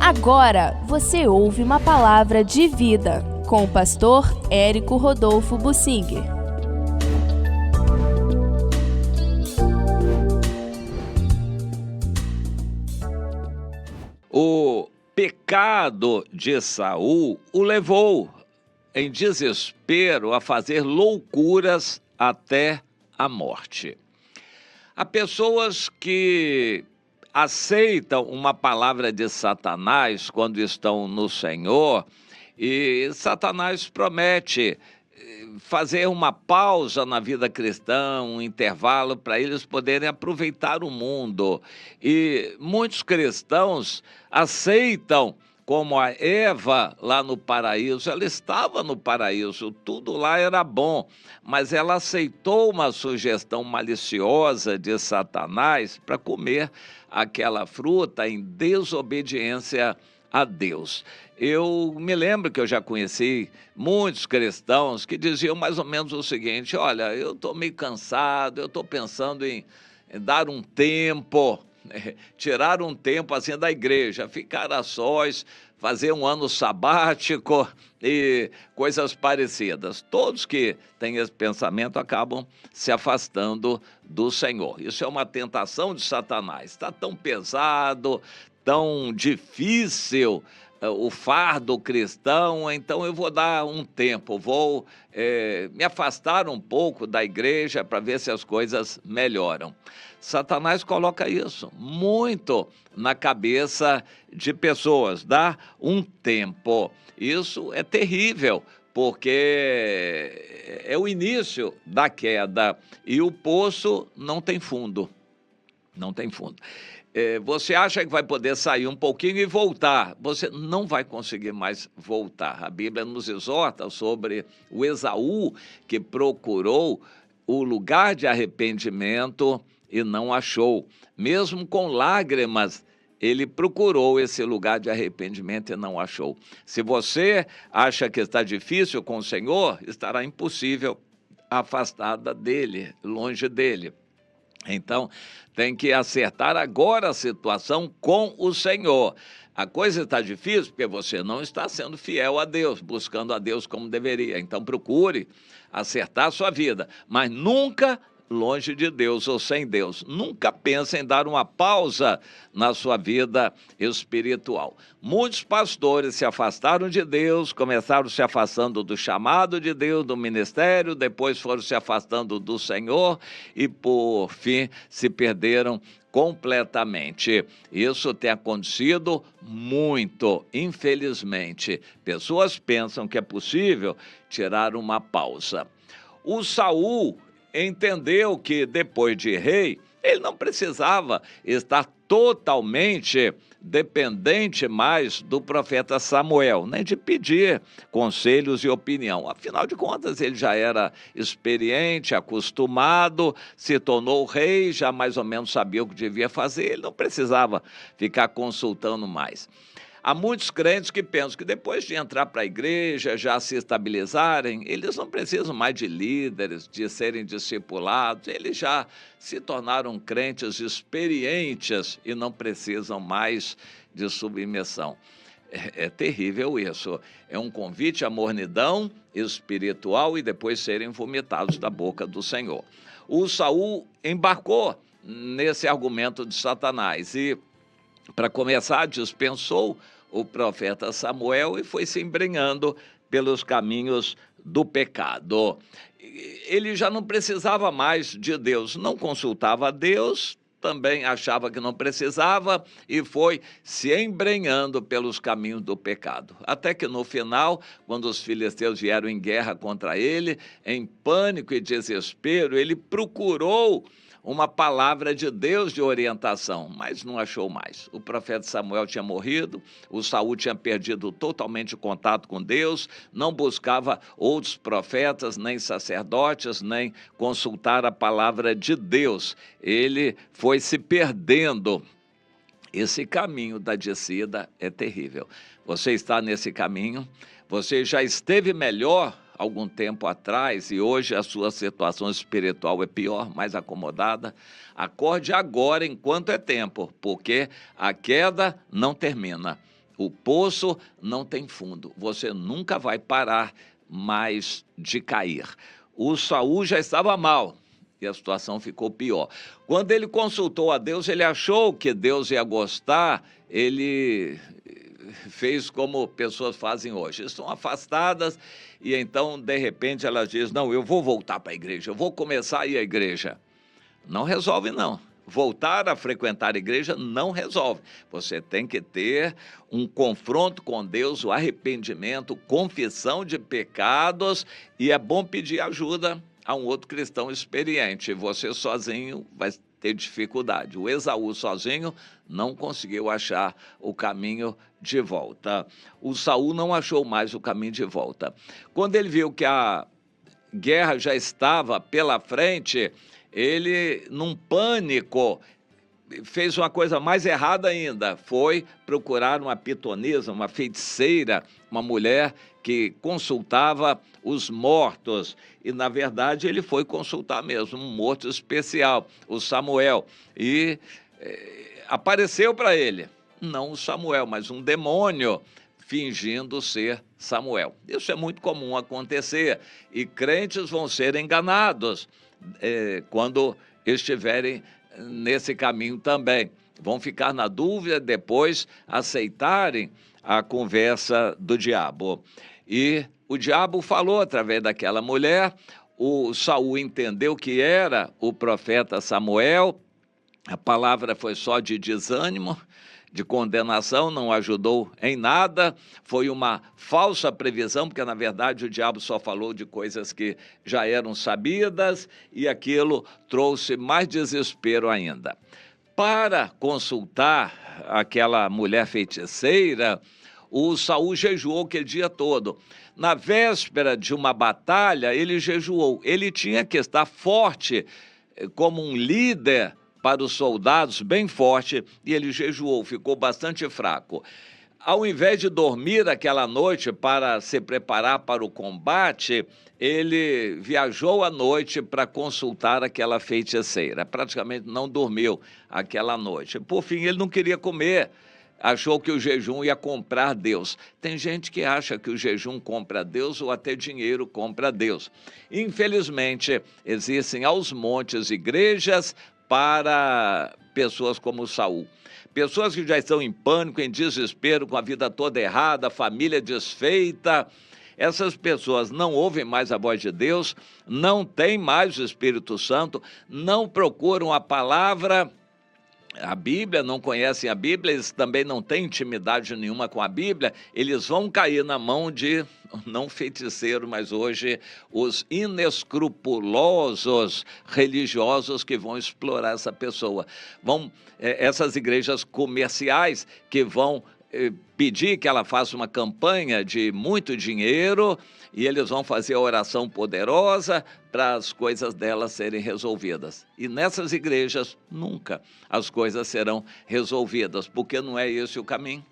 Agora você ouve uma palavra de vida com o pastor Érico Rodolfo Bussinger. O pecado de Saul o levou em desespero a fazer loucuras até a morte. Há pessoas que aceitam uma palavra de Satanás quando estão no Senhor e Satanás promete fazer uma pausa na vida cristã, um intervalo para eles poderem aproveitar o mundo. E muitos cristãos aceitam, como a Eva lá no paraíso. Ela estava no paraíso, tudo lá era bom, mas ela aceitou uma sugestão maliciosa de Satanás para comer aquela fruta em desobediência a Deus. Eu me lembro que eu já conheci muitos cristãos que diziam mais ou menos o seguinte: olha, eu estou meio cansado, eu estou pensando em dar um tempo, tirar um tempo assim da igreja, ficar a sós, fazer um ano sabático e coisas parecidas. Todos que têm esse pensamento acabam se afastando do Senhor. Isso é uma tentação de Satanás. Está tão pesado, tão difícil o fardo cristão, então eu vou dar um tempo, vou me afastar um pouco da igreja para ver se as coisas melhoram. Satanás coloca isso muito na cabeça de pessoas, dá um tempo. Isso é terrível, porque é o início da queda e o poço não tem fundo. Não tem fundo. Você acha que vai poder sair um pouquinho e voltar. Você não vai conseguir mais voltar. A Bíblia nos exorta sobre o Esaú, que procurou o lugar de arrependimento e não achou. Mesmo com lágrimas, ele procurou esse lugar de arrependimento e não achou. Se você acha que está difícil com o Senhor, estará impossível afastada dele, longe dele. Então, tem que acertar agora a situação com o Senhor. A coisa está difícil porque você não está sendo fiel a Deus, buscando a Deus como deveria. Então, procure acertar a sua vida, mas nunca longe de Deus ou sem Deus. Nunca pense em dar uma pausa na sua vida espiritual. Muitos pastores se afastaram de Deus, começaram se afastando do chamado de Deus, do ministério, depois foram se afastando do Senhor e, por fim, se perderam completamente. Isso tem acontecido muito, infelizmente. Pessoas pensam que é possível tirar uma pausa. O Saul entendeu que depois de rei, ele não precisava estar totalmente dependente mais do profeta Samuel, nem de pedir conselhos e opinião. Afinal de contas, ele já era experiente, acostumado, se tornou rei, já mais ou menos sabia o que devia fazer, ele não precisava ficar consultando mais. Há muitos crentes que pensam que depois de entrar para a igreja, já se estabilizarem, eles não precisam mais de líderes, de serem discipulados, eles já se tornaram crentes experientes e não precisam mais de submissão. É terrível isso. É um convite à mornidão espiritual e depois serem vomitados da boca do Senhor. O Saul embarcou nesse argumento de Satanás e, para começar, dispensou o profeta Samuel e foi se embrenhando pelos caminhos do pecado. Ele já não precisava mais de Deus, não consultava a Deus, também achava que não precisava e foi se embrenhando pelos caminhos do pecado. Até que no final, quando os filisteus vieram em guerra contra ele, em pânico e desespero, ele procurou uma palavra de Deus de orientação, mas não achou mais. O profeta Samuel tinha morrido, o Saul tinha perdido totalmente o contato com Deus, não buscava outros profetas, nem sacerdotes, nem consultar a palavra de Deus. Ele foi se perdendo. Esse caminho da descida é terrível. Você está nesse caminho, você já esteve melhor algum tempo atrás e hoje a sua situação espiritual é pior, mais acomodada. Acorde agora enquanto é tempo, porque a queda não termina. O poço não tem fundo. Você nunca vai parar mais de cair. O Saul já estava mal e a situação ficou pior. Quando ele consultou a Deus, ele achou que Deus ia gostar, ele fez como pessoas fazem hoje. Estão afastadas e então, de repente, elas dizem, não, eu vou voltar para a igreja, eu vou começar a ir à igreja. Não resolve, não. Voltar a frequentar a igreja não resolve. Você tem que ter um confronto com Deus, o arrependimento, confissão de pecados, e é bom pedir ajuda a um outro cristão experiente. Você sozinho vai ter dificuldade. O Esaú sozinho não conseguiu achar o caminho de volta. O Saul não achou mais o caminho de volta. Quando ele viu que a guerra já estava pela frente, ele, num pânico, fez uma coisa mais errada ainda, foi procurar uma pitonisa, uma feiticeira, uma mulher que consultava os mortos. E, na verdade, ele foi consultar mesmo um morto especial, o Samuel. E apareceu para ele, não o Samuel, mas um demônio fingindo ser Samuel. Isso é muito comum acontecer e crentes vão ser enganados quando estiverem nesse caminho também. Vão ficar na dúvida, depois aceitarem a conversa do diabo. E o diabo falou através daquela mulher, o Saul entendeu que era o profeta Samuel, a palavra foi só de desânimo, de condenação, não ajudou em nada, foi uma falsa previsão, porque na verdade o diabo só falou de coisas que já eram sabidas e aquilo trouxe mais desespero ainda. Para consultar aquela mulher feiticeira, o Saul jejuou aquele dia todo. Na véspera de uma batalha, ele jejuou. Ele tinha que estar forte como um líder para os soldados, bem forte, e ele jejuou, ficou bastante fraco. Ao invés de dormir aquela noite para se preparar para o combate, ele viajou à noite para consultar aquela feiticeira. Praticamente não dormiu aquela noite. Por fim, ele não queria comer. Achou que o jejum ia comprar Deus. Tem gente que acha que o jejum compra Deus ou até dinheiro compra Deus. Infelizmente, existem aos montes igrejas para pessoas como Saul. Pessoas que já estão em pânico, em desespero, com a vida toda errada, a família desfeita. Essas pessoas não ouvem mais a voz de Deus, não têm mais o Espírito Santo, não procuram a palavra, a Bíblia, não conhecem a Bíblia, eles também não têm intimidade nenhuma com a Bíblia, eles vão cair na mão de, não feiticeiro, mas hoje, os inescrupulosos religiosos que vão explorar essa pessoa. Essas igrejas comerciais que vão pedir que ela faça uma campanha de muito dinheiro e eles vão fazer a oração poderosa para as coisas delas serem resolvidas. E nessas igrejas, nunca as coisas serão resolvidas, porque não é esse o caminho.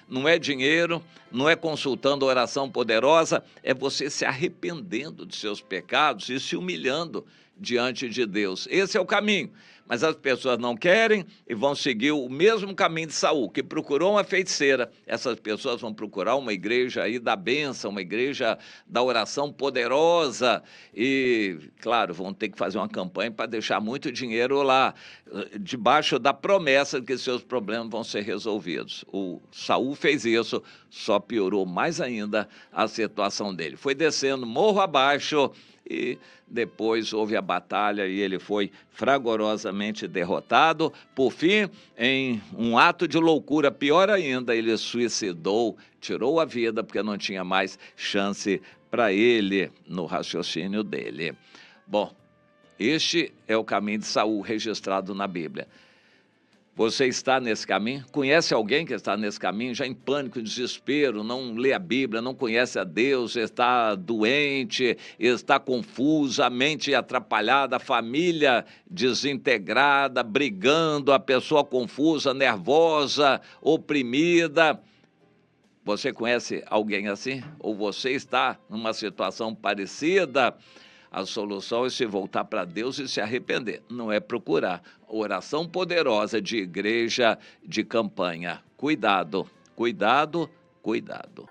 Não é dinheiro, não é consultando a oração poderosa, é você se arrependendo de seus pecados e se humilhando diante de Deus. Esse é o caminho. Mas as pessoas não querem e vão seguir o mesmo caminho de Saul, que procurou uma feiticeira. Essas pessoas vão procurar uma igreja aí da bênção, uma igreja da oração poderosa e, claro, vão ter que fazer uma campanha para deixar muito dinheiro lá, debaixo da promessa de que seus problemas vão ser resolvidos. O Saul fez isso, só piorou mais ainda a situação dele. Foi descendo morro abaixo e depois houve a batalha e ele foi fragorosamente derrotado. Por fim, em um ato de loucura, pior ainda, ele suicidou, tirou a vida porque não tinha mais chance para ele no raciocínio dele. Bom, este é o caminho de Saul registrado na Bíblia. Você está nesse caminho? Conhece alguém que está nesse caminho, já em pânico, em desespero, não lê a Bíblia, não conhece a Deus, está doente, está confuso, a mente atrapalhada, a família desintegrada, brigando, a pessoa confusa, nervosa, oprimida. Você conhece alguém assim? Ou você está numa situação parecida? A solução é se voltar para Deus e se arrepender. Não é procurar oração poderosa de igreja de campanha. Cuidado Cuidado, cuidado.